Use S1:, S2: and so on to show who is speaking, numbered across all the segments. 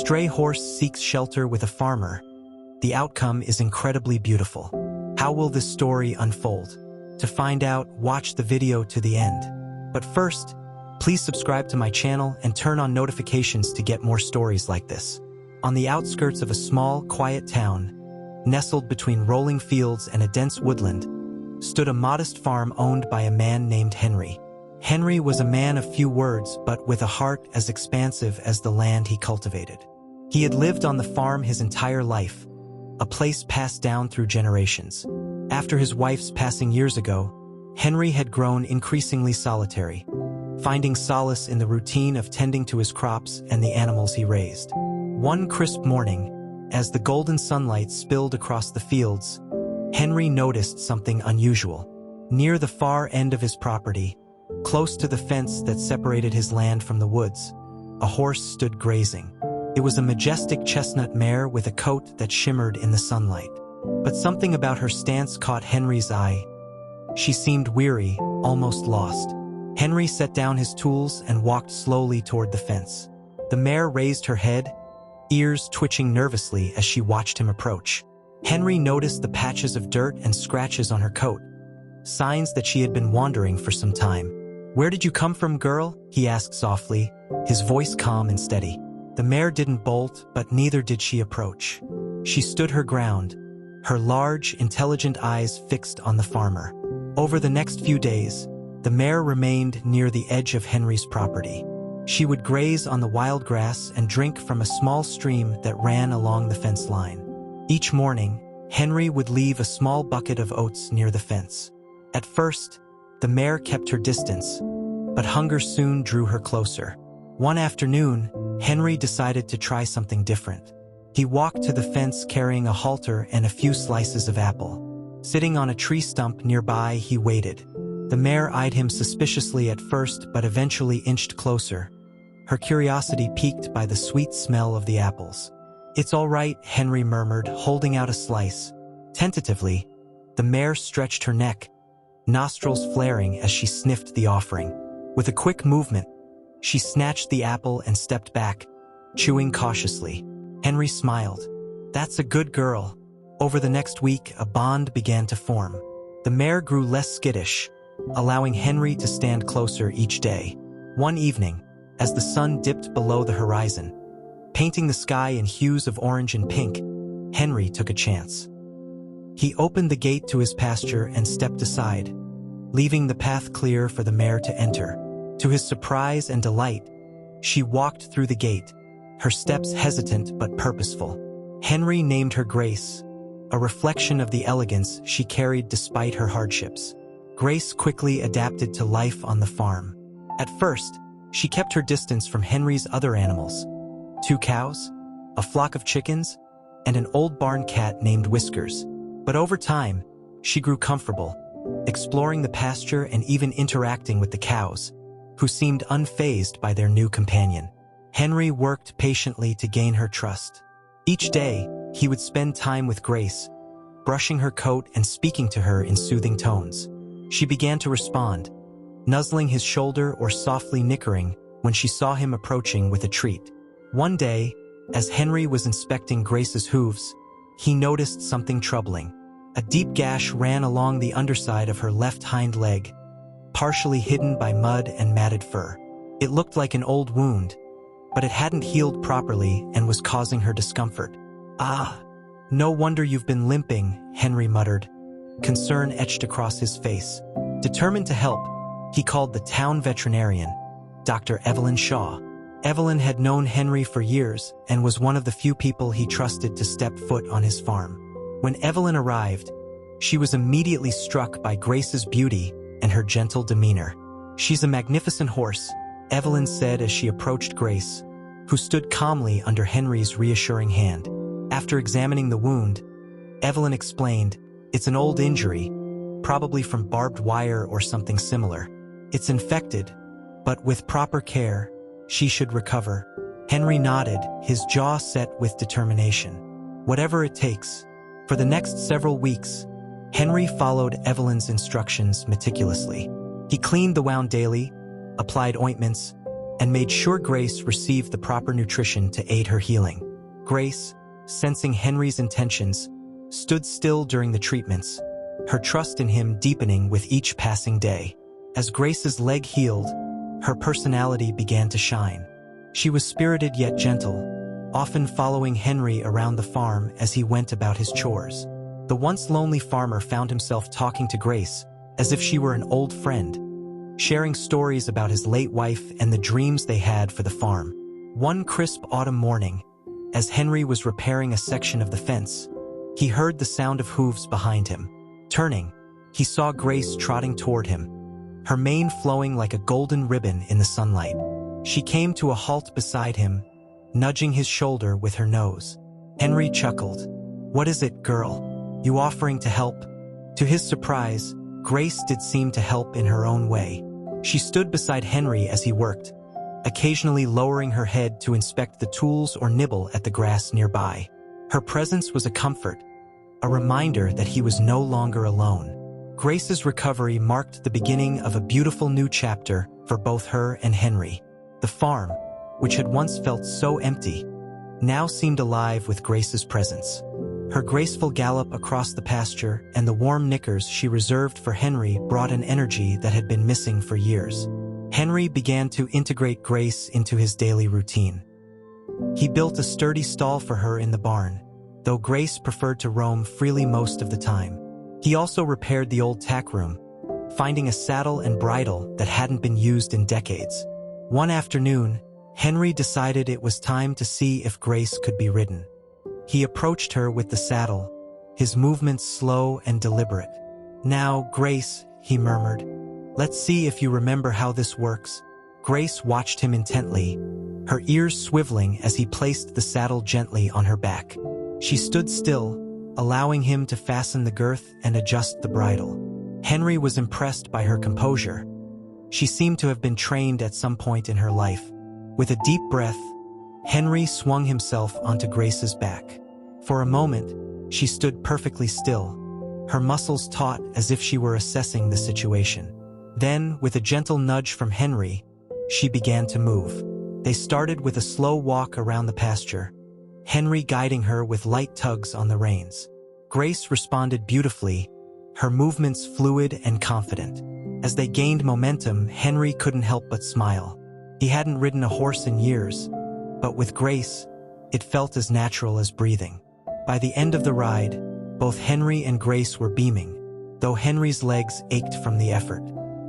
S1: stray horse seeks shelter with a farmer. The outcome is incredibly beautiful. How will this story unfold? To find out, watch the video to the end. But first, please subscribe to my channel and turn on notifications to get more stories like this. On the outskirts of a small, quiet town, nestled between rolling fields and a dense woodland, stood a modest farm owned by a man named Henry. Henry was a man of few words, but with a heart as expansive as the land he cultivated. He had lived on the farm his entire life, a place passed down through generations. After his wife's passing years ago, Henry had grown increasingly solitary, finding solace in the routine of tending to his crops and the animals he raised. One crisp morning, as the golden sunlight spilled across the fields, Henry noticed something unusual. Near the far end of his property, close to the fence that separated his land from the woods, a horse stood grazing. It was a majestic chestnut mare with a coat that shimmered in the sunlight. But something about her stance caught Henry's eye. She seemed weary, almost lost. Henry set down his tools and walked slowly toward the fence. The mare raised her head, ears twitching nervously as she watched him approach. Henry noticed the patches of dirt and scratches on her coat, signs that she had been wandering for some time. "Where did you come from, girl?" he asked softly, his voice calm and steady. The mare didn't bolt, but neither did she approach. She stood her ground, her large, intelligent eyes fixed on the farmer. Over the next few days, the mare remained near the edge of Henry's property. She would graze on the wild grass and drink from a small stream that ran along the fence line. Each morning, Henry would leave a small bucket of oats near the fence. At first, the mare kept her distance, but hunger soon drew her closer. One afternoon, Henry decided to try something different. He walked to the fence carrying a halter and a few slices of apple. Sitting on a tree stump nearby, he waited. The mare eyed him suspiciously at first, but eventually inched closer, her curiosity piqued by the sweet smell of the apples. "It's all right," Henry murmured, holding out a slice. Tentatively, the mare stretched her neck, nostrils flaring as she sniffed the offering. With a quick movement, she snatched the apple and stepped back, chewing cautiously. Henry smiled. "That's a good girl." Over the next week, a bond began to form. The mare grew less skittish, allowing Henry to stand closer each day. One evening, as the sun dipped below the horizon, painting the sky in hues of orange and pink, Henry took a chance. He opened the gate to his pasture and stepped aside, leaving the path clear for the mare to enter. To his surprise and delight, she walked through the gate, her steps hesitant but purposeful. Henry named her Grace, a reflection of the elegance she carried despite her hardships. Grace quickly adapted to life on the farm. At first, she kept her distance from Henry's other animals: 2 cows, a flock of chickens, and an old barn cat named Whiskers. But over time, she grew comfortable, exploring the pasture and even interacting with the cows, who seemed unfazed by their new companion. Henry worked patiently to gain her trust. Each day, he would spend time with Grace, brushing her coat and speaking to her in soothing tones. She began to respond, nuzzling his shoulder or softly nickering when she saw him approaching with a treat. One day, as Henry was inspecting Grace's hooves, he noticed something troubling. A deep gash ran along the underside of her left hind leg, partially hidden by mud and matted fur. It looked like an old wound, but it hadn't healed properly and was causing her discomfort. "Ah, no wonder you've been limping," Henry muttered, concern etched across his face. Determined to help, he called the town veterinarian, Dr. Evelyn Shaw. Evelyn had known Henry for years and was one of the few people he trusted to step foot on his farm. When Evelyn arrived, she was immediately struck by Grace's beauty and her gentle demeanor. "She's a magnificent horse," Evelyn said as she approached Grace, who stood calmly under Henry's reassuring hand. After examining the wound, Evelyn explained, "It's an old injury, probably from barbed wire or something similar. It's infected, but with proper care, she should recover." Henry nodded, his jaw set with determination. Whatever it takes. For the next several weeks, Henry followed Evelyn's instructions meticulously. He cleaned the wound daily, applied ointments, and made sure Grace received the proper nutrition to aid her healing. Grace, sensing Henry's intentions, stood still during the treatments, her trust in him deepening with each passing day. As Grace's leg healed, her personality began to shine. She was spirited yet gentle, often following Henry around the farm as he went about his chores. The once lonely farmer found himself talking to Grace as if she were an old friend, sharing stories about his late wife and the dreams they had for the farm. One crisp autumn morning, as Henry was repairing a section of the fence, he heard the sound of hooves behind him. Turning, he saw Grace trotting toward him, her mane flowing like a golden ribbon in the sunlight. She came to a halt beside him, nudging his shoulder with her nose. Henry chuckled. "What is it, girl? You offering to help?" To his surprise, Grace did seem to help in her own way. She stood beside Henry as he worked, occasionally lowering her head to inspect the tools or nibble at the grass nearby. Her presence was a comfort, a reminder that he was no longer alone. Grace's recovery marked the beginning of a beautiful new chapter for both her and Henry. The farm, which had once felt so empty, now seemed alive with Grace's presence. Her graceful gallop across the pasture and the warm knickers she reserved for Henry brought an energy that had been missing for years. Henry began to integrate Grace into his daily routine. He built a sturdy stall for her in the barn, though Grace preferred to roam freely most of the time. He also repaired the old tack room, finding a saddle and bridle that hadn't been used in decades. One afternoon, Henry decided it was time to see if Grace could be ridden. He approached her with the saddle, his movements slow and deliberate. "Now, Grace," he murmured, "let's see if you remember how this works." Grace watched him intently, her ears swiveling as he placed the saddle gently on her back. She stood still, allowing him to fasten the girth and adjust the bridle. Henry was impressed by her composure. She seemed to have been trained at some point in her life. With a deep breath, Henry swung himself onto Grace's back. For a moment, she stood perfectly still, her muscles taut as if she were assessing the situation. Then, with a gentle nudge from Henry, she began to move. They started with a slow walk around the pasture, Henry guiding her with light tugs on the reins. Grace responded beautifully, her movements fluid and confident. As they gained momentum, Henry couldn't help but smile. He hadn't ridden a horse in years, but with Grace, it felt as natural as breathing. By the end of the ride, both Henry and Grace were beaming, though Henry's legs ached from the effort.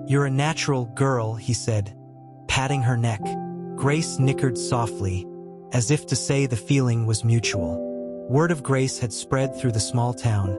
S1: "You're a natural girl," he said, patting her neck. Grace nickered softly, as if to say the feeling was mutual. Word of Grace had spread through the small town,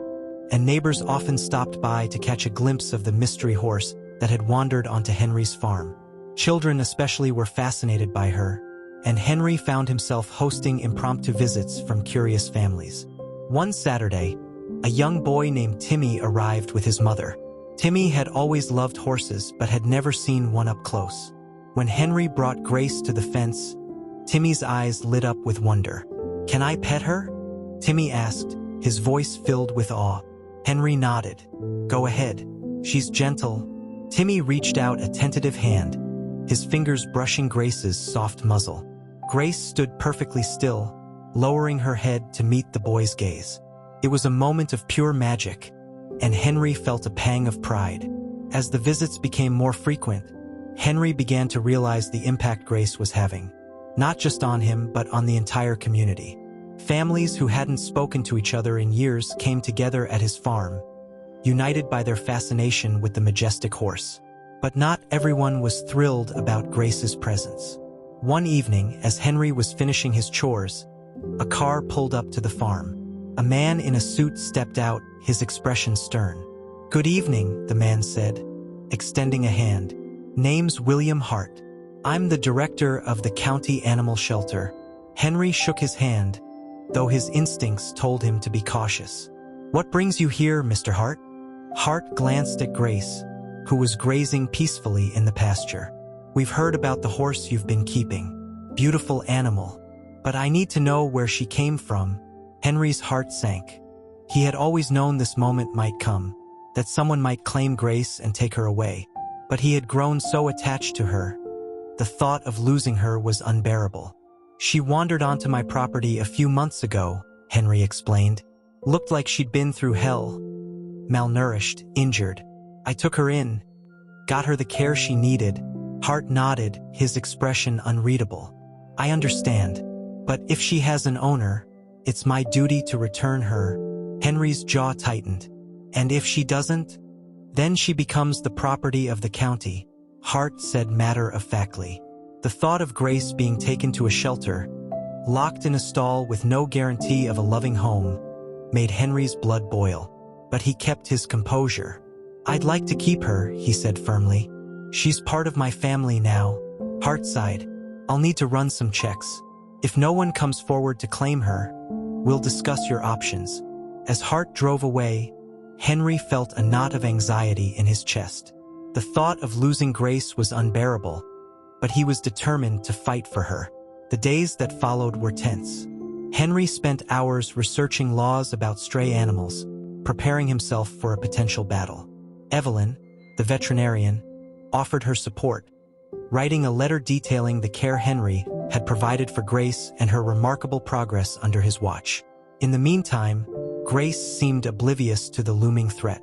S1: and neighbors often stopped by to catch a glimpse of the mystery horse that had wandered onto Henry's farm. Children especially were fascinated by her, and Henry found himself hosting impromptu visits from curious families. One Saturday, a young boy named Timmy arrived with his mother. Timmy had always loved horses but had never seen one up close. When Henry brought Grace to the fence, Timmy's eyes lit up with wonder. "Can I pet her?" Timmy asked, his voice filled with awe. Henry nodded. "Go ahead. She's gentle." Timmy reached out a tentative hand, his fingers brushing Grace's soft muzzle. Grace stood perfectly still, lowering her head to meet the boy's gaze. It was a moment of pure magic, and Henry felt a pang of pride. As the visits became more frequent, Henry began to realize the impact Grace was having, not just on him but on the entire community. Families who hadn't spoken to each other in years came together at his farm, united by their fascination with the majestic horse. But not everyone was thrilled about Grace's presence. One evening, as Henry was finishing his chores, a car pulled up to the farm. A man in a suit stepped out, his expression stern. "Good evening," the man said, extending a hand. "Name's William Hart. I'm the director of the county animal shelter." Henry shook his hand, though his instincts told him to be cautious. "What brings you here, Mr. Hart?" Hart glanced at Grace, who was grazing peacefully in the pasture. "We've heard about the horse you've been keeping. Beautiful animal. But I need to know where she came from." Henry's heart sank. He had always known this moment might come, that someone might claim Grace and take her away. But he had grown so attached to her, The thought of losing her was unbearable. "She wandered onto my property a few months ago," Henry explained. "Looked like she'd been through hell. Malnourished, injured. I took her in, got her the care she needed." Hart nodded, his expression unreadable. "I understand. But if she has an owner, it's my duty to return her." Henry's jaw tightened. "And if she doesn't? Then she becomes the property of the county," Hart said matter-of-factly. The thought of Grace being taken to a shelter, locked in a stall with no guarantee of a loving home, made Henry's blood boil. But he kept his composure. "I'd like to keep her," he said firmly. "She's part of my family now." Hart sighed. "I'll need to run some checks. If no one comes forward to claim her, we'll discuss your options." As Hart drove away, Henry felt a knot of anxiety in his chest. The thought of losing Grace was unbearable, but he was determined to fight for her. The days that followed were tense. Henry spent hours researching laws about stray animals, preparing himself for a potential battle. Evelyn, the veterinarian, offered her support, writing a letter detailing the care Henry had provided for Grace and her remarkable progress under his watch. In the meantime, Grace seemed oblivious to the looming threat.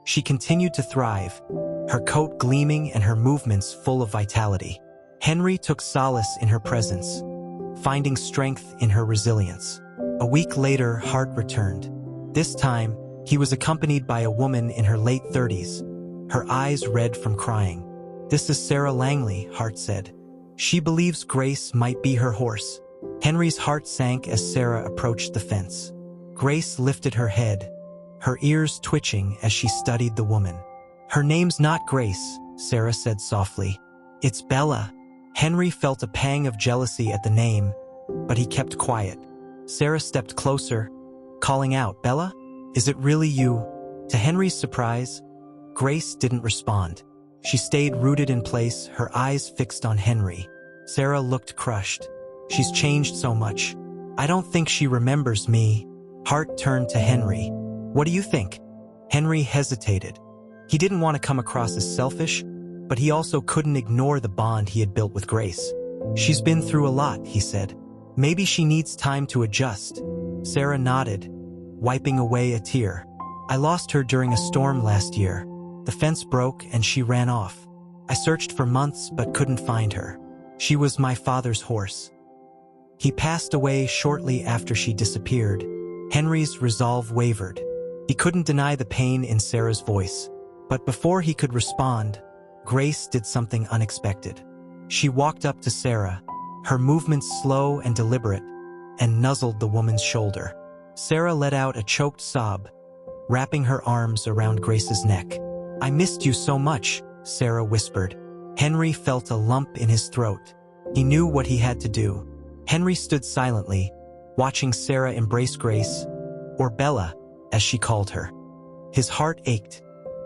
S1: She continued to thrive, her coat gleaming and her movements full of vitality. Henry took solace in her presence, finding strength in her resilience. A week later, Hart returned. This time, he was accompanied by a woman in her late 30s, her eyes red from crying. "This is Sarah Langley," Hart said. "She believes Grace might be her horse." Henry's heart sank as Sarah approached the fence. Grace lifted her head, her ears twitching as she studied the woman. "Her name's not Grace," Sarah said softly. "It's Bella." Henry felt a pang of jealousy at the name, but he kept quiet. Sarah stepped closer, calling out, "Bella? Is it really you?" To Henry's surprise, Grace didn't respond. She stayed rooted in place, her eyes fixed on Henry. Sarah looked crushed. "She's changed so much. I don't think she remembers me." Hart turned to Henry. "What do you think?" Henry hesitated. He didn't want to come across as selfish, but he also couldn't ignore the bond he had built with Grace. "She's been through a lot," he said. "Maybe she needs time to adjust." Sarah nodded, wiping away a tear. "I lost her during a storm last year. The fence broke and she ran off. I searched for months but couldn't find her. She was my father's horse. He passed away shortly after she disappeared." Henry's resolve wavered. He couldn't deny the pain in Sarah's voice. But before he could respond, Grace did something unexpected. She walked up to Sarah, her movements slow and deliberate, and nuzzled the woman's shoulder. Sarah let out a choked sob, wrapping her arms around Grace's neck. "I missed you so much," Sarah whispered. Henry felt a lump in his throat. He knew what he had to do. Henry stood silently, watching Sarah embrace Grace, or Bella, as she called her. His heart ached,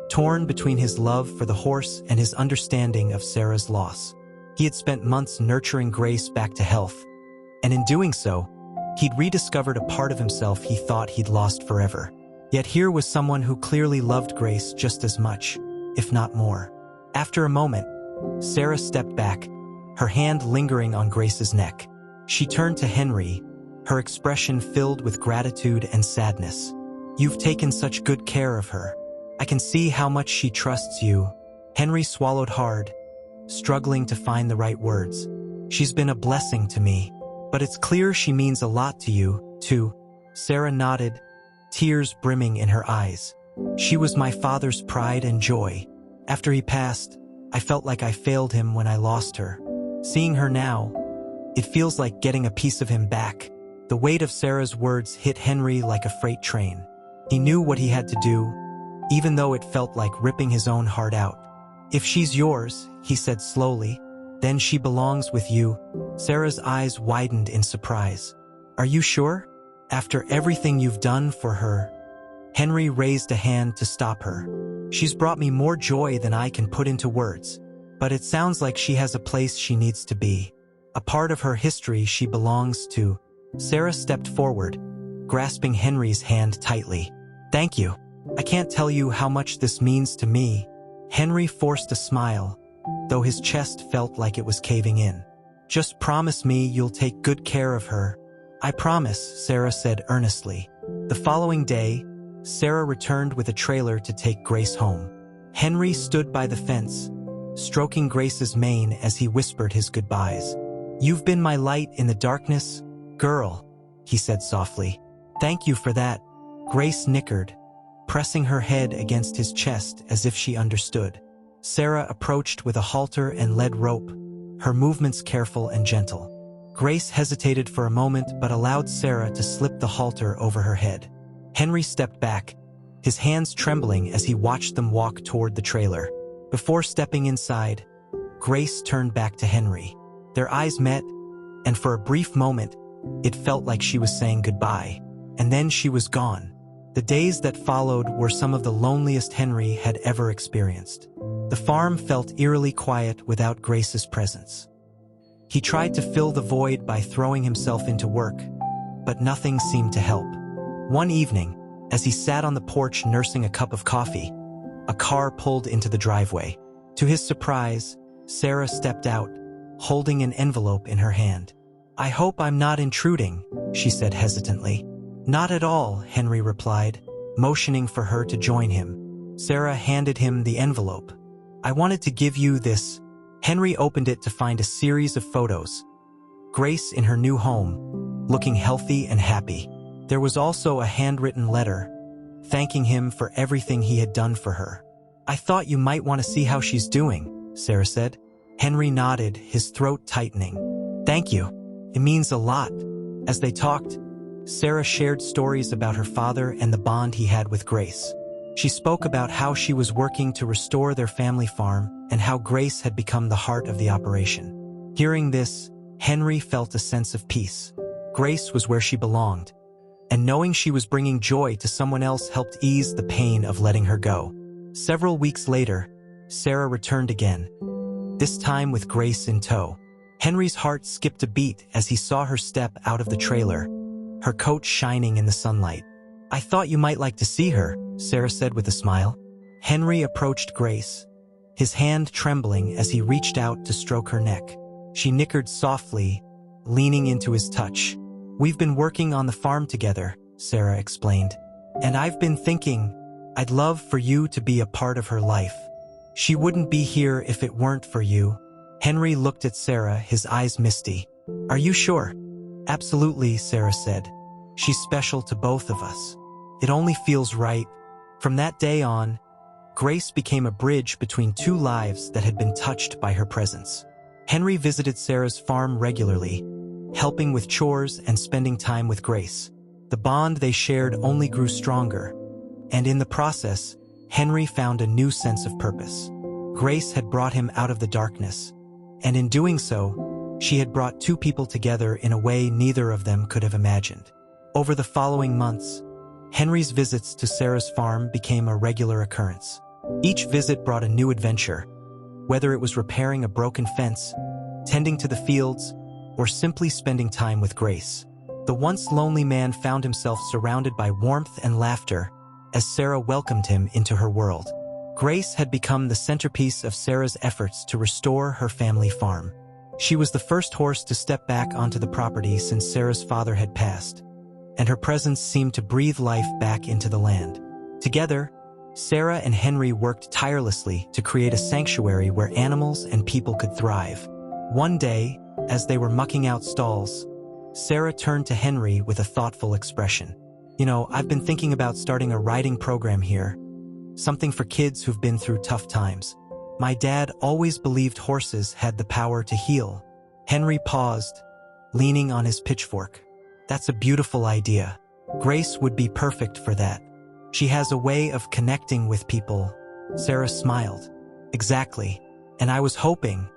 S1: torn between his love for the horse and his understanding of Sarah's loss. He had spent months nurturing Grace back to health, and in doing so, he'd rediscovered a part of himself he thought he'd lost forever. Yet here was someone who clearly loved Grace just as much, if not more. After a moment, Sarah stepped back, her hand lingering on Grace's neck. She turned to Henry, her expression filled with gratitude and sadness. "You've taken such good care of her. I can see how much she trusts you." Henry swallowed hard, struggling to find the right words. "She's been a blessing to me, but it's clear she means a lot to you, too." Sarah nodded, tears brimming in her eyes. "She was my father's pride and joy. After he passed, I felt like I failed him when I lost her. Seeing her now, it feels like getting a piece of him back." The weight of Sarah's words hit Henry like a freight train. He knew what he had to do, even though it felt like ripping his own heart out. "If she's yours," he said slowly, "then she belongs with you." Sarah's eyes widened in surprise. "Are you sure? After everything you've done for her?" Henry raised a hand to stop her. "She's brought me more joy than I can put into words, but it sounds like she has a place she needs to be, a part of her history she belongs to." Sarah stepped forward, grasping Henry's hand tightly. "Thank you. I can't tell you how much this means to me." Henry forced a smile, though his chest felt like it was caving in. "Just promise me you'll take good care of her." "I promise," Sarah said earnestly. The following day, Sarah returned with a trailer to take Grace home. Henry stood by the fence, stroking Grace's mane as he whispered his goodbyes. "You've been my light in the darkness, girl," he said softly. "Thank you for that." Grace nickered, pressing her head against his chest as if she understood. Sarah approached with a halter and lead rope, her movements careful and gentle. Grace hesitated for a moment but allowed Sarah to slip the halter over her head. Henry stepped back, his hands trembling as he watched them walk toward the trailer. Before stepping inside, Grace turned back to Henry. Their eyes met, and for a brief moment, it felt like she was saying goodbye. And then she was gone. The days that followed were some of the loneliest Henry had ever experienced. The farm felt eerily quiet without Grace's presence. He tried to fill the void by throwing himself into work, but nothing seemed to help. One evening, as he sat on the porch nursing a cup of coffee, a car pulled into the driveway. To his surprise, Sarah stepped out, holding an envelope in her hand. "I hope I'm not intruding," she said hesitantly. "Not at all," Henry replied, motioning for her to join him. Sarah handed him the envelope. "I wanted to give you this." Henry opened it to find a series of photos. Grace in her new home, looking healthy and happy. There was also a handwritten letter, thanking him for everything he had done for her. "I thought you might want to see how she's doing," Sarah said. Henry nodded, his throat tightening. "Thank you. It means a lot." As they talked, Sarah shared stories about her father and the bond he had with Grace. She spoke about how she was working to restore their family farm and how Grace had become the heart of the operation. Hearing this, Henry felt a sense of peace. Grace was where she belonged, and knowing she was bringing joy to someone else helped ease the pain of letting her go. Several weeks later, Sarah returned again, this time with Grace in tow. Henry's heart skipped a beat as he saw her step out of the trailer, her coat shining in the sunlight. "I thought you might like to see her," Sarah said with a smile. Henry approached Grace, his hand trembling as he reached out to stroke her neck. She nickered softly, leaning into his touch. "We've been working on the farm together," Sarah explained. "And I've been thinking, I'd love for you to be a part of her life. She wouldn't be here if it weren't for you." Henry looked at Sarah, his eyes misty. "Are you sure?" "Absolutely," Sarah said. "She's special to both of us. It only feels right." From that day on, Grace became a bridge between two lives that had been touched by her presence. Henry visited Sarah's farm regularly, helping with chores and spending time with Grace. The bond they shared only grew stronger, and in the process, Henry found a new sense of purpose. Grace had brought him out of the darkness, and in doing so, she had brought two people together in a way neither of them could have imagined. Over the following months, Henry's visits to Sarah's farm became a regular occurrence. Each visit brought a new adventure, whether it was repairing a broken fence, tending to the fields, or simply spending time with Grace. The once lonely man found himself surrounded by warmth and laughter as Sarah welcomed him into her world. Grace had become the centerpiece of Sarah's efforts to restore her family farm. She was the first horse to step back onto the property since Sarah's father had passed, and her presence seemed to breathe life back into the land. Together, Sarah and Henry worked tirelessly to create a sanctuary where animals and people could thrive. One day, as they were mucking out stalls, Sarah turned to Henry with a thoughtful expression. "You know, I've been thinking about starting a riding program here, something for kids who've been through tough times. My dad always believed horses had the power to heal." Henry paused, leaning on his pitchfork. "That's a beautiful idea. Grace would be perfect for that. She has a way of connecting with people." Sarah smiled. "Exactly. And I was hoping,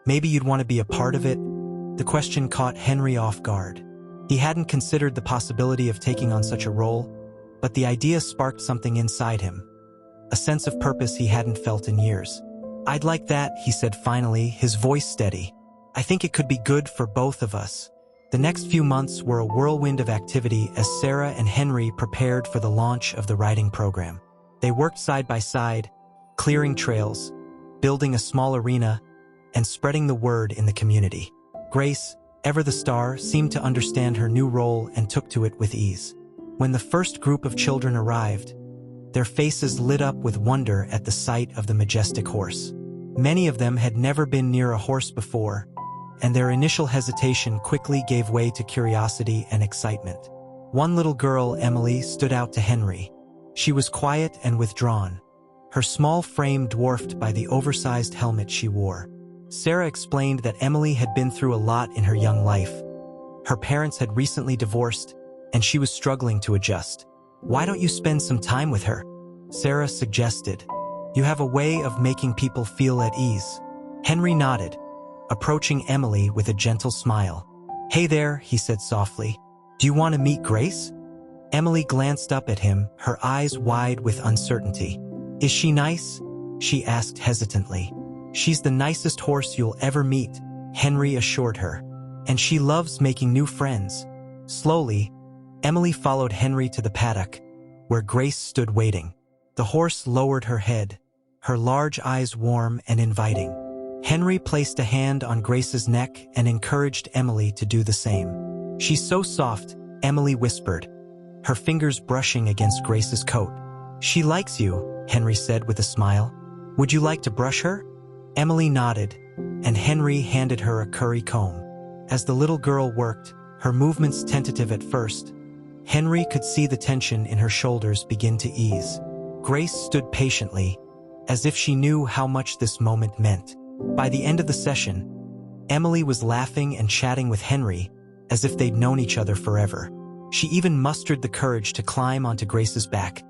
S1: maybe you'd want to be a part of it." The question caught Henry off guard. He hadn't considered the possibility of taking on such a role, but the idea sparked something inside him, a sense of purpose he hadn't felt in years. "I'd like that," he said finally, his voice steady. "I think it could be good for both of us." The next few months were a whirlwind of activity as Sarah and Henry prepared for the launch of the riding program. They worked side by side, clearing trails, building a small arena, and spreading the word in the community. Grace, ever the star, seemed to understand her new role and took to it with ease. When the first group of children arrived, their faces lit up with wonder at the sight of the majestic horse. Many of them had never been near a horse before, and their initial hesitation quickly gave way to curiosity and excitement. One little girl, Emily, stood out to Henry. She was quiet and withdrawn, her small frame dwarfed by the oversized helmet she wore. Sarah explained that Emily had been through a lot in her young life. Her parents had recently divorced, and she was struggling to adjust. "Why don't you spend some time with her?" Sarah suggested. "You have a way of making people feel at ease." Henry nodded, approaching Emily with a gentle smile. "Hey there," he said softly. "Do you want to meet Grace?" Emily glanced up at him, her eyes wide with uncertainty. "Is she nice?" she asked hesitantly. "She's the nicest horse you'll ever meet," Henry assured her. "And she loves making new friends." Slowly, Emily followed Henry to the paddock, where Grace stood waiting. The horse lowered her head, her large eyes warm and inviting. Henry placed a hand on Grace's neck and encouraged Emily to do the same. "She's so soft," Emily whispered, her fingers brushing against Grace's coat. "She likes you," Henry said with a smile. "Would you like to brush her?" Emily nodded, and Henry handed her a curry comb. As the little girl worked, her movements tentative at first, Henry could see the tension in her shoulders begin to ease. Grace stood patiently, as if she knew how much this moment meant. By the end of the session, Emily was laughing and chatting with Henry as if they'd known each other forever. She even mustered the courage to climb onto Grace's back,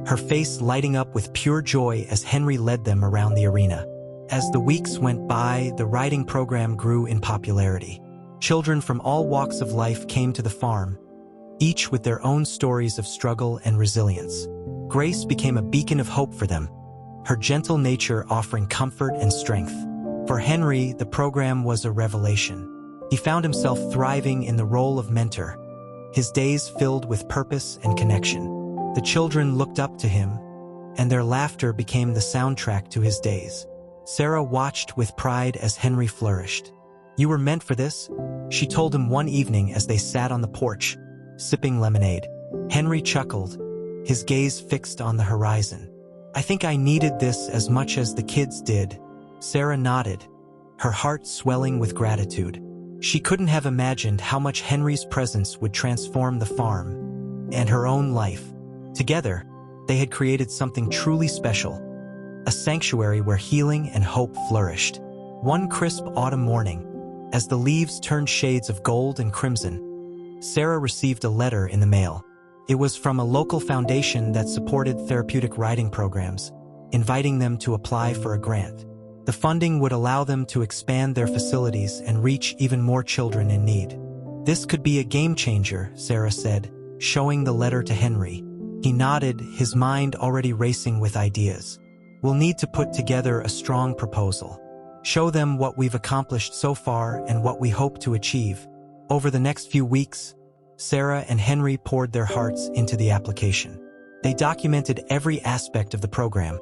S1: her face lighting up with pure joy as Henry led them around the arena. As the weeks went by, the riding program grew in popularity. Children from all walks of life came to the farm, each with their own stories of struggle and resilience. Grace became a beacon of hope for them, her gentle nature offering comfort and strength. For Henry, the program was a revelation. He found himself thriving in the role of mentor, his days filled with purpose and connection. The children looked up to him, and their laughter became the soundtrack to his days. Sarah watched with pride as Henry flourished. "You were meant for this," she told him one evening as they sat on the porch, sipping lemonade. Henry chuckled, his gaze fixed on the horizon. "I think I needed this as much as the kids did." Sarah nodded, her heart swelling with gratitude. She couldn't have imagined how much Henry's presence would transform the farm and her own life. Together, they had created something truly special, a sanctuary where healing and hope flourished. One crisp autumn morning, as the leaves turned shades of gold and crimson, Sarah received a letter in the mail. It was from a local foundation that supported therapeutic riding programs, inviting them to apply for a grant. The funding would allow them to expand their facilities and reach even more children in need. "This could be a game changer," Sarah said, showing the letter to Henry. He nodded, his mind already racing with ideas. "We'll need to put together a strong proposal. Show them what we've accomplished so far and what we hope to achieve." Over the next few weeks, Sarah and Henry poured their hearts into the application. They documented every aspect of the program,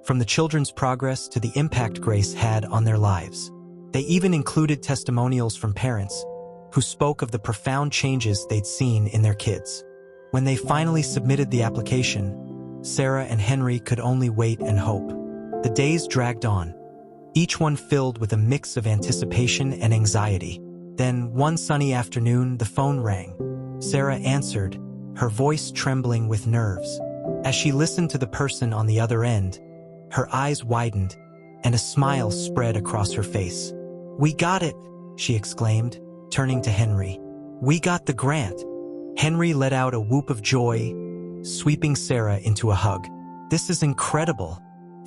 S1: from the children's progress to the impact Grace had on their lives. They even included testimonials from parents who spoke of the profound changes they'd seen in their kids. When they finally submitted the application, Sarah and Henry could only wait and hope. The days dragged on, each one filled with a mix of anticipation and anxiety. Then, one sunny afternoon, the phone rang. Sarah answered, her voice trembling with nerves. As she listened to the person on the other end, her eyes widened, and a smile spread across her face. "We got it," she exclaimed, turning to Henry. "We got the grant." Henry let out a whoop of joy, sweeping Sarah into a hug. "This is incredible.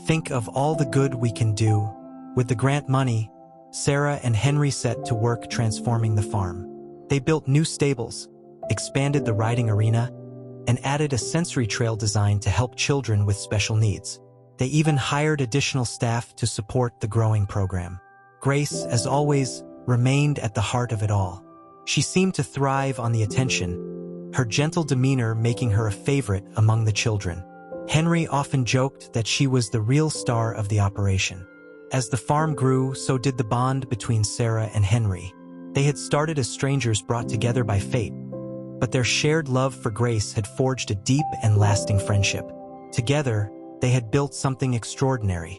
S1: Think of all the good we can do." With the grant money, Sarah and Henry set to work transforming the farm. They built new stables, expanded the riding arena, and added a sensory trail design to help children with special needs. They even hired additional staff to support the growing program. Grace, as always, remained at the heart of it all. She seemed to thrive on the attention, her gentle demeanor making her a favorite among the children. Henry often joked that she was the real star of the operation. As the farm grew, so did the bond between Sarah and Henry. They had started as strangers brought together by fate, but their shared love for Grace had forged a deep and lasting friendship. Together, they had built something extraordinary,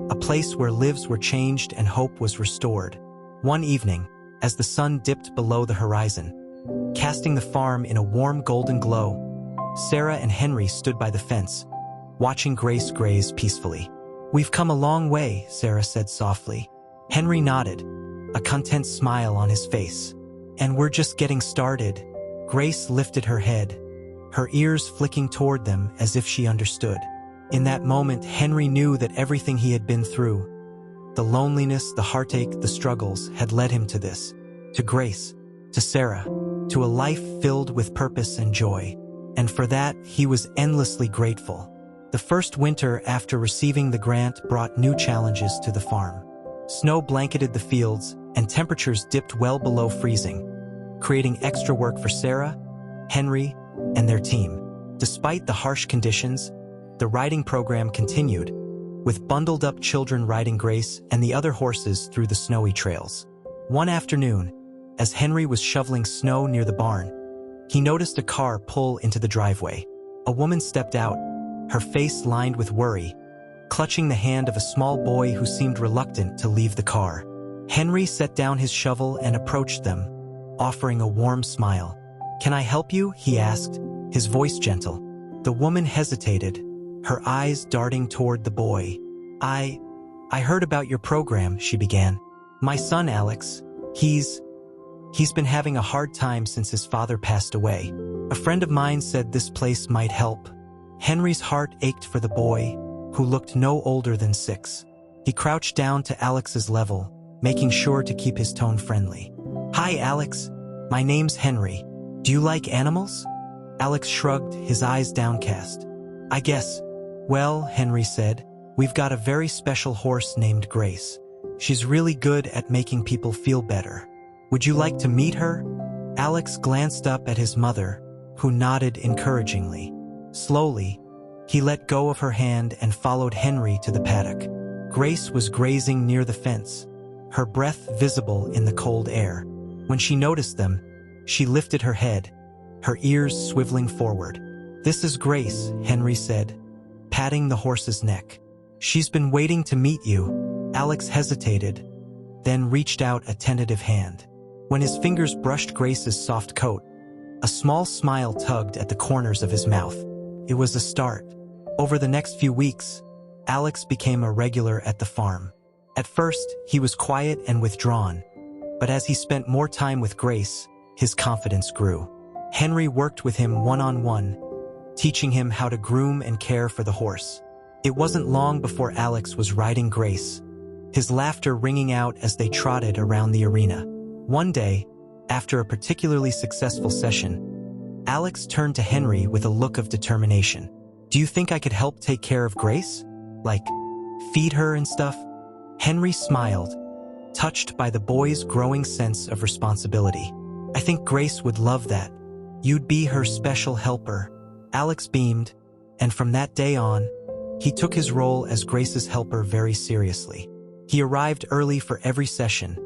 S1: a place where lives were changed and hope was restored. One evening, as the sun dipped below the horizon, casting the farm in a warm golden glow, Sarah and Henry stood by the fence, watching Grace graze peacefully. "We've come a long way," Sarah said softly. Henry nodded, a content smile on his face. "And we're just getting started." Grace lifted her head, her ears flicking toward them as if she understood. In that moment, Henry knew that everything he had been through, the loneliness, the heartache, the struggles, had led him to this, to Grace, to Sarah, to a life filled with purpose and joy. And for that, he was endlessly grateful. The first winter after receiving the grant brought new challenges to the farm. Snow blanketed the fields, and temperatures dipped well below freezing, creating extra work for Sarah, Henry, and their team. Despite the harsh conditions, the riding program continued, with bundled-up children riding Grace and the other horses through the snowy trails. One afternoon, as Henry was shoveling snow near the barn, he noticed a car pull into the driveway. A woman stepped out, her face lined with worry, clutching the hand of a small boy who seemed reluctant to leave the car. Henry set down his shovel and approached them, offering a warm smile. "Can I help you?" he asked, his voice gentle. The woman hesitated, her eyes darting toward the boy. I heard about your program," she began. "My son Alex, he's been having a hard time since his father passed away. A friend of mine said this place might help." Henry's heart ached for the boy, who looked no older than 6. He crouched down to Alex's level, making sure to keep his tone friendly. "Hi, Alex. My name's Henry. Do you like animals?" Alex shrugged, his eyes downcast. "I guess." "Well," Henry said, "we've got a very special horse named Grace. She's really good at making people feel better. Would you like to meet her?" Alex glanced up at his mother, who nodded encouragingly. Slowly, he let go of her hand and followed Henry to the paddock. Grace was grazing near the fence, her breath visible in the cold air. When she noticed them, she lifted her head, her ears swiveling forward. "This is Grace," Henry said, patting the horse's neck. "She's been waiting to meet you." Alex hesitated, then reached out a tentative hand. When his fingers brushed Grace's soft coat, a small smile tugged at the corners of his mouth. It was a start. Over the next few weeks, Alex became a regular at the farm. At first, he was quiet and withdrawn, but as he spent more time with Grace, his confidence grew. Henry worked with him one-on-one, teaching him how to groom and care for the horse. It wasn't long before Alex was riding Grace, his laughter ringing out as they trotted around the arena. One day, after a particularly successful session, Alex turned to Henry with a look of determination. "Do you think I could help take care of Grace? Like, feed her and stuff?" Henry smiled, touched by the boy's growing sense of responsibility. "I think Grace would love that. You'd be her special helper." Alex beamed, and from that day on, he took his role as Grace's helper very seriously. He arrived early for every session,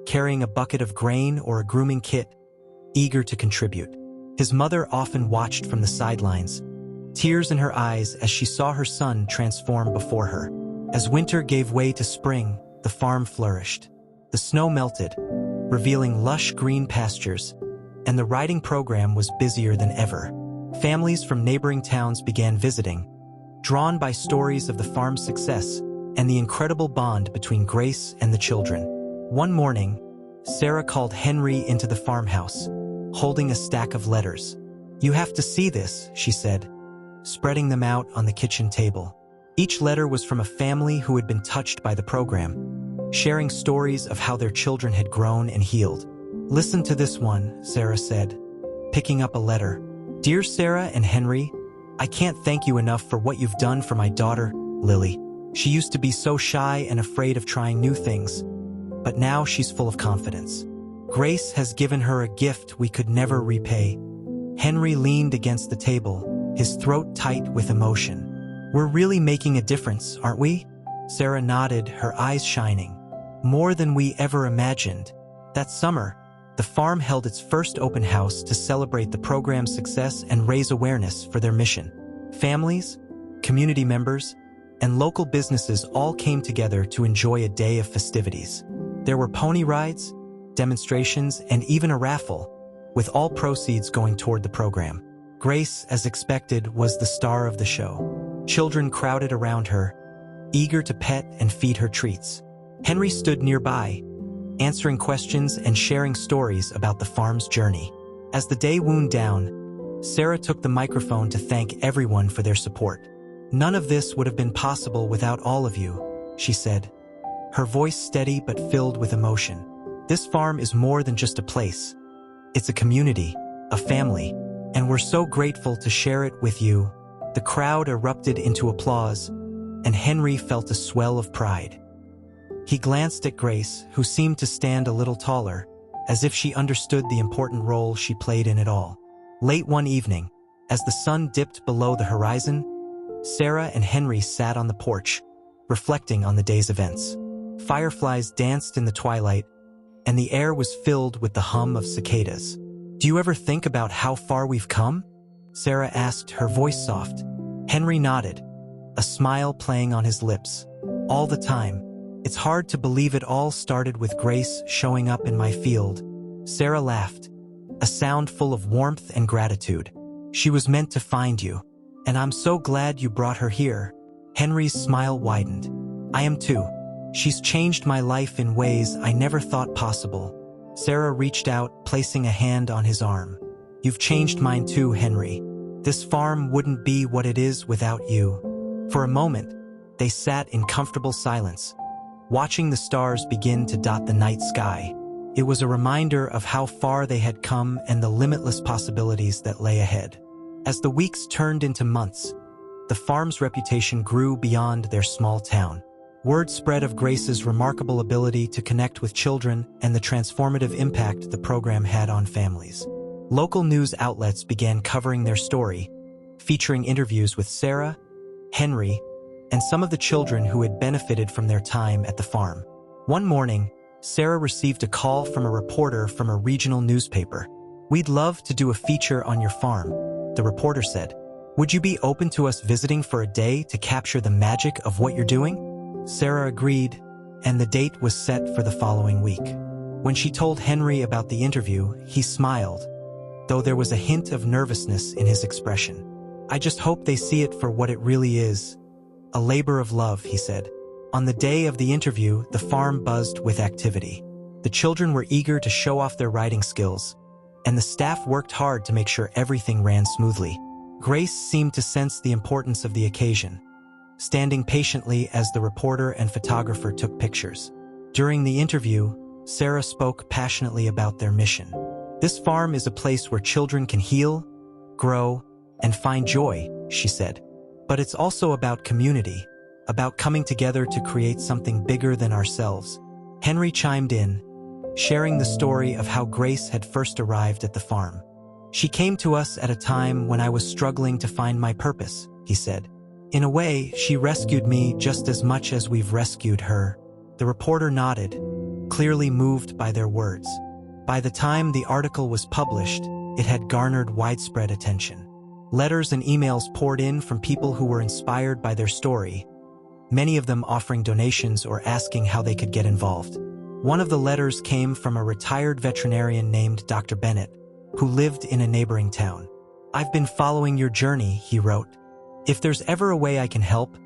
S1: carrying a bucket of grain or a grooming kit, eager to contribute. His mother often watched from the sidelines, tears in her eyes as she saw her son transform before her. As winter gave way to spring, the farm flourished. The snow melted, revealing lush green pastures, and the riding program was busier than ever. Families from neighboring towns began visiting, drawn by stories of the farm's success and the incredible bond between Grace and the children. One morning, Sarah called Henry into the farmhouse, holding a stack of letters. "You have to see this," she said, spreading them out on the kitchen table. Each letter was from a family who had been touched by the program, sharing stories of how their children had grown and healed. "Listen to this one," Sarah said, picking up a letter. "Dear Sarah and Henry, I can't thank you enough for what you've done for my daughter, Lily. She used to be so shy and afraid of trying new things, but now she's full of confidence. Grace has given her a gift we could never repay." Henry leaned against the table, his throat tight with emotion. "We're really making a difference, aren't we? Sarah nodded, her eyes shining. More than we ever imagined. That summer, the farm held its first open house to celebrate the program's success and raise awareness for their mission. Families, community members, and local businesses all came together to enjoy a day of festivities. There were pony rides, demonstrations, and even a raffle, with all proceeds going toward the program. Grace, as expected, was the star of the show. Children crowded around her, eager to pet and feed her treats. Henry stood nearby, answering questions and sharing stories about the farm's journey. As the day wound down, Sarah took the microphone to thank everyone for their support. "None of this would have been possible without all of you," she said, her voice steady but filled with emotion. "This farm is more than just a place. It's a community, a family, and we're so grateful to share it with you." The crowd erupted into applause, and Henry felt a swell of pride. He glanced at Grace, who seemed to stand a little taller, as if she understood the important role she played in it all. Late one evening, as the sun dipped below the horizon, Sarah and Henry sat on the porch, reflecting on the day's events. Fireflies danced in the twilight, and the air was filled with the hum of cicadas. "Do you ever think about how far we've come?" Sarah asked, her voice soft. Henry nodded, a smile playing on his lips. "All the time. It's hard to believe it all started with Grace showing up in my field." Sarah laughed, a sound full of warmth and gratitude. "She was meant to find you, and I'm so glad you brought her here." Henry's smile widened. "I am too. She's changed my life in ways I never thought possible." Sarah reached out, placing a hand on his arm. "You've changed mine too, Henry. This farm wouldn't be what it is without you." For a moment, they sat in comfortable silence, watching the stars begin to dot the night sky. It was a reminder of how far they had come and the limitless possibilities that lay ahead. As the weeks turned into months, the farm's reputation grew beyond their small town. Word spread of Grace's remarkable ability to connect with children and the transformative impact the program had on families. Local news outlets began covering their story, featuring interviews with Sarah, Henry, and some of the children who had benefited from their time at the farm. One morning, Sarah received a call from a reporter from a regional newspaper. "We'd love to do a feature on your farm," the reporter said. "Would you be open to us visiting for a day to capture the magic of what you're doing?" Sarah agreed, and the date was set for the following week. When she told Henry about the interview, he smiled, though there was a hint of nervousness in his expression. "I just hope they see it for what it really is. A labor of love," he said. On the day of the interview, the farm buzzed with activity. The children were eager to show off their writing skills, and the staff worked hard to make sure everything ran smoothly. Grace seemed to sense the importance of the occasion, standing patiently as the reporter and photographer took pictures. During the interview, Sarah spoke passionately about their mission. "This farm is a place where children can heal, grow, and find joy," she said. "But it's also about community, about coming together to create something bigger than ourselves." Henry chimed in, sharing the story of how Grace had first arrived at the farm. "She came to us at a time when I was struggling to find my purpose," he said. "In a way, she rescued me just as much as we've rescued her." The reporter nodded, clearly moved by their words. By the time the article was published, it had garnered widespread attention. Letters and emails poured in from people who were inspired by their story, many of them offering donations or asking how they could get involved. One of the letters came from a retired veterinarian named Dr. Bennett, who lived in a neighboring town. "I've been following your journey," he wrote. "If there's ever a way I can help,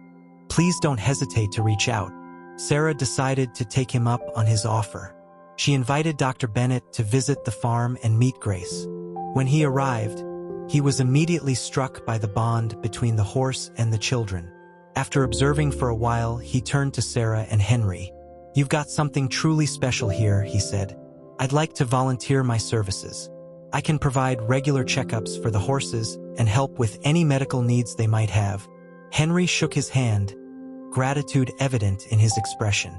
S1: please don't hesitate to reach out." Sarah decided to take him up on his offer. She invited Dr. Bennett to visit the farm and meet Grace. When he arrived, he was immediately struck by the bond between the horse and the children. After observing for a while, he turned to Sarah and Henry. "You've got something truly special here," he said. "I'd like to volunteer my services. I can provide regular checkups for the horses and help with any medical needs they might have." Henry shook his hand, gratitude evident in his expression.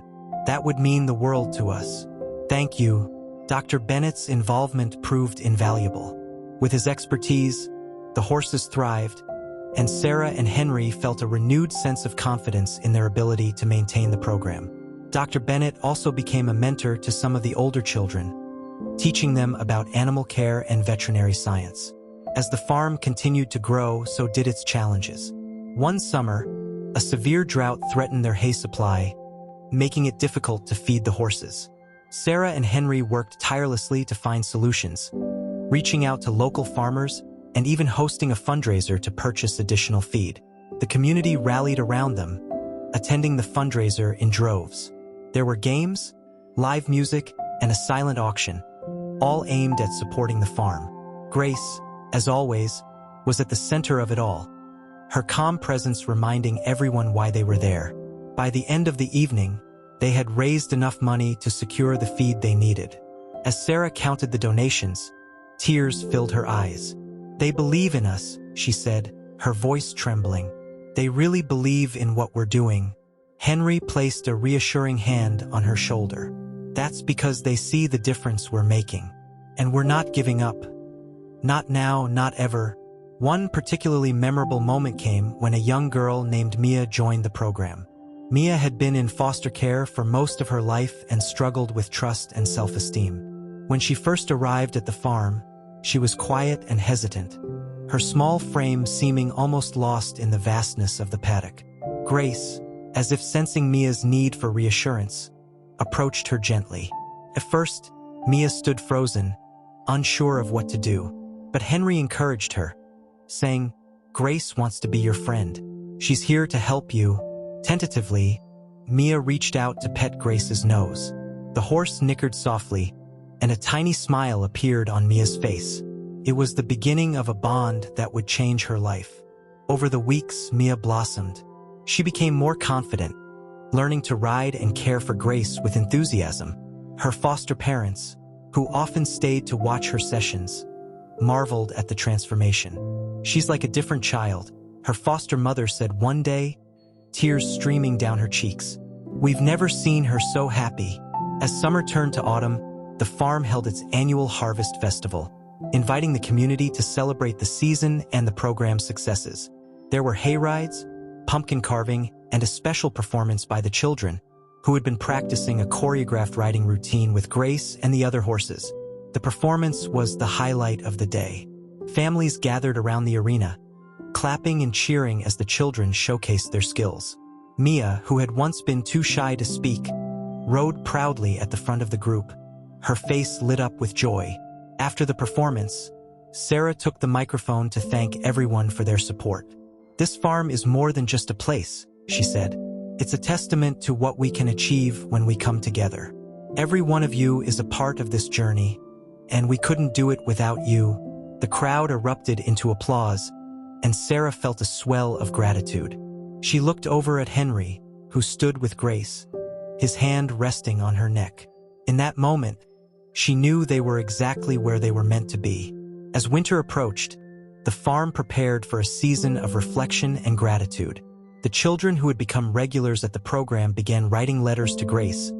S1: "That would mean the world to us." "Thank you." Dr. Bennett's involvement proved invaluable. With his expertise, the horses thrived, and Sarah and Henry felt a renewed sense of confidence in their ability to maintain the program. Dr. Bennett also became a mentor to some of the older children, teaching them about animal care and veterinary science. As the farm continued to grow, so did its challenges. One summer, a severe drought threatened their hay supply, making it difficult to feed the horses. Sarah and Henry worked tirelessly to find solutions, reaching out to local farmers and even hosting a fundraiser to purchase additional feed. The community rallied around them, attending the fundraiser in droves. There were games, live music, and a silent auction, all aimed at supporting the farm. Grace, as always, was at the center of it all, her calm presence reminding everyone why they were there. By the end of the evening, they had raised enough money to secure the feed they needed. As Sarah counted the donations, tears filled her eyes. "They believe in us," she said, her voice trembling. "They really believe in what we're doing." Henry placed a reassuring hand on her shoulder. "That's because they see the difference we're making. And we're not giving up. Not now, not ever." One particularly memorable moment came when a young girl named Mia joined the program. Mia had been in foster care for most of her life and struggled with trust and self-esteem. When she first arrived at the farm, she was quiet and hesitant, her small frame seeming almost lost in the vastness of the paddock. Grace, as if sensing Mia's need for reassurance, approached her gently. At first, Mia stood frozen, unsure of what to do, but Henry encouraged her, saying, "Grace wants to be your friend. She's here to help you." Tentatively, Mia reached out to pet Grace's nose. The horse nickered softly, and a tiny smile appeared on Mia's face. It was the beginning of a bond that would change her life. Over the weeks, Mia blossomed. She became more confident, learning to ride and care for Grace with enthusiasm. Her foster parents, who often stayed to watch her sessions, marveled at the transformation. "She's like a different child," her foster mother said one day, tears streaming down her cheeks. "We've never seen her so happy." As summer turned to autumn, the farm held its annual harvest festival, inviting the community to celebrate the season and the program's successes. There were hay rides, pumpkin carving, and a special performance by the children, who had been practicing a choreographed riding routine with Grace and the other horses. The performance was the highlight of the day. Families gathered around the arena, clapping and cheering as the children showcased their skills. Mia, who had once been too shy to speak, rode proudly at the front of the group, her face lit up with joy. After the performance, Sarah took the microphone to thank everyone for their support. "This farm is more than just a place," she said. "It's a testament to what we can achieve when we come together. Every one of you is a part of this journey, and we couldn't do it without you." The crowd erupted into applause, and Sarah felt a swell of gratitude. She looked over at Henry, who stood with Grace, his hand resting on her neck. In that moment, she knew they were exactly where they were meant to be. As winter approached, the farm prepared for a season of reflection and gratitude. The children who had become regulars at the program began writing letters to Grace,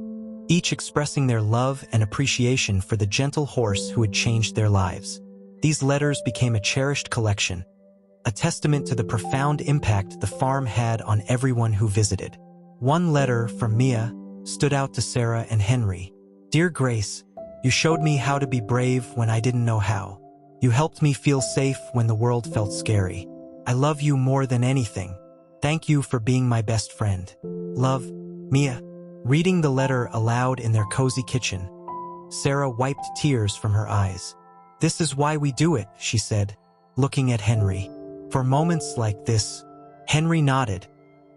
S1: each expressing their love and appreciation for the gentle horse who had changed their lives. These letters became a cherished collection, a testament to the profound impact the farm had on everyone who visited. One letter from Mia stood out to Sarah and Henry. "Dear Grace, you showed me how to be brave when I didn't know how. You helped me feel safe when the world felt scary. I love you more than anything. Thank you for being my best friend. Love, Mia." Reading the letter aloud in their cozy kitchen, Sarah wiped tears from her eyes. "This is why we do it," she said, looking at Henry. "For moments like this." Henry nodded,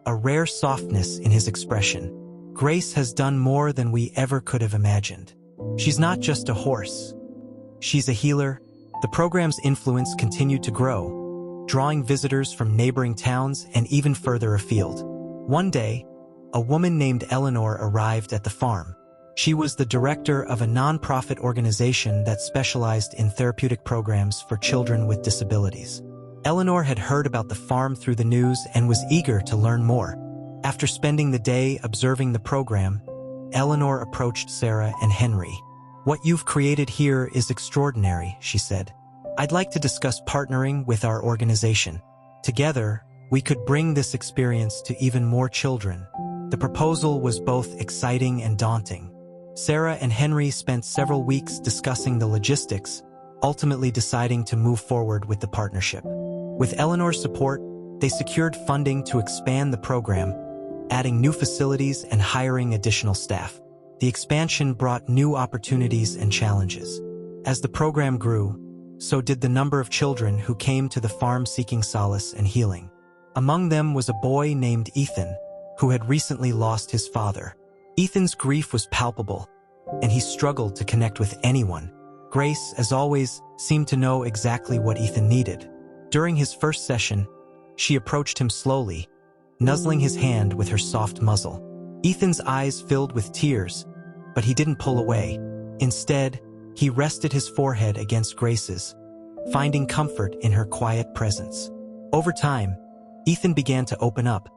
S1: a rare softness in his expression. "Grace has done more than we ever could have imagined. She's not just a horse. She's a healer." The program's influence continued to grow, drawing visitors from neighboring towns and even further afield. One day, a woman named Eleanor arrived at the farm. She was the director of a nonprofit organization that specialized in therapeutic programs for children with disabilities. Eleanor had heard about the farm through the news and was eager to learn more. After spending the day observing the program, Eleanor approached Sarah and Henry. "What you've created here is extraordinary," she said. "I'd like to discuss partnering with our organization." Together, we could bring this experience to even more children. The proposal was both exciting and daunting. Sarah and Henry spent several weeks discussing the logistics, ultimately deciding to move forward with the partnership. With Eleanor's support, they secured funding to expand the program, adding new facilities and hiring additional staff. The expansion brought new opportunities and challenges. As the program grew, so did the number of children who came to the farm seeking solace and healing. Among them was a boy named Ethan, who had recently lost his father. Ethan's grief was palpable, and he struggled to connect with anyone. Grace, as always, seemed to know exactly what Ethan needed. During his first session, she approached him slowly, nuzzling his hand with her soft muzzle. Ethan's eyes filled with tears, but he didn't pull away. Instead, he rested his forehead against Grace's, finding comfort in her quiet presence. Over time, Ethan began to open up,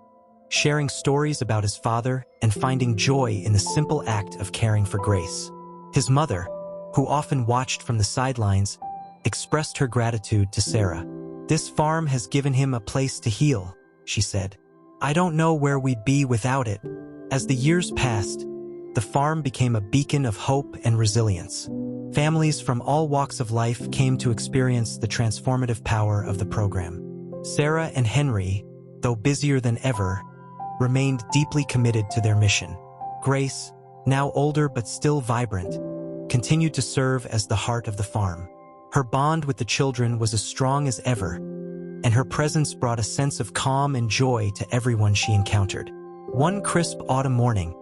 S1: sharing stories about his father and finding joy in the simple act of caring for Grace. His mother, who often watched from the sidelines, expressed her gratitude to Sarah. "This farm has given him a place to heal," she said. "I don't know where we'd be without it." As the years passed, the farm became a beacon of hope and resilience. Families from all walks of life came to experience the transformative power of the program. Sarah and Henry, though busier than ever, remained deeply committed to their mission. Grace, now older but still vibrant, continued to serve as the heart of the farm. Her bond with the children was as strong as ever, and her presence brought a sense of calm and joy to everyone she encountered. One crisp autumn morning,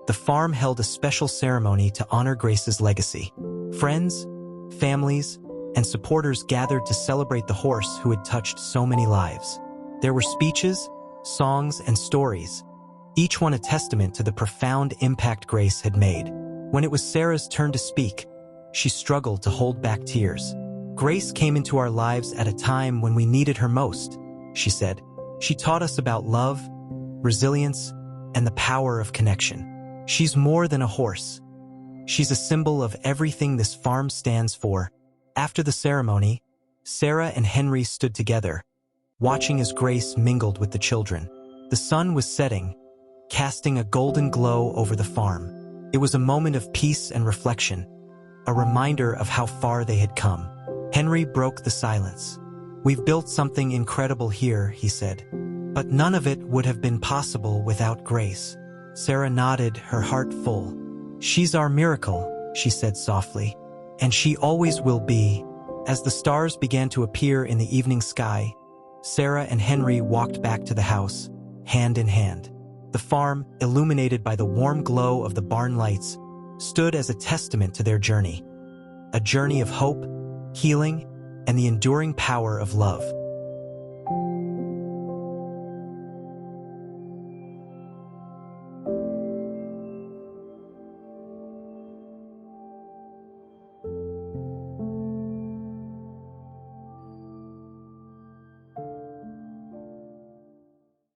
S1: the farm held a special ceremony to honor Grace's legacy. Friends, families, and supporters gathered to celebrate the horse who had touched so many lives. There were speeches, songs, and stories, each one a testament to the profound impact Grace had made. When it was Sarah's turn to speak, she struggled to hold back tears. "Grace came into our lives at a time when we needed her most," she said. "She taught us about love, resilience, and the power of connection. She's more than a horse. She's a symbol of everything this farm stands for." After the ceremony, Sarah and Henry stood together, watching as Grace mingled with the children. The sun was setting, casting a golden glow over the farm. It was a moment of peace and reflection, a reminder of how far they had come. Henry broke the silence. "We've built something incredible here," he said, "but none of it would have been possible without Grace." Sarah nodded, her heart full. "She's our miracle," she said softly, "and she always will be." As the stars began to appear in the evening sky, Sarah and Henry walked back to the house, hand in hand. The farm, illuminated by the warm glow of the barn lights, stood as a testament to their journey. A journey of hope, healing, and the enduring power of love.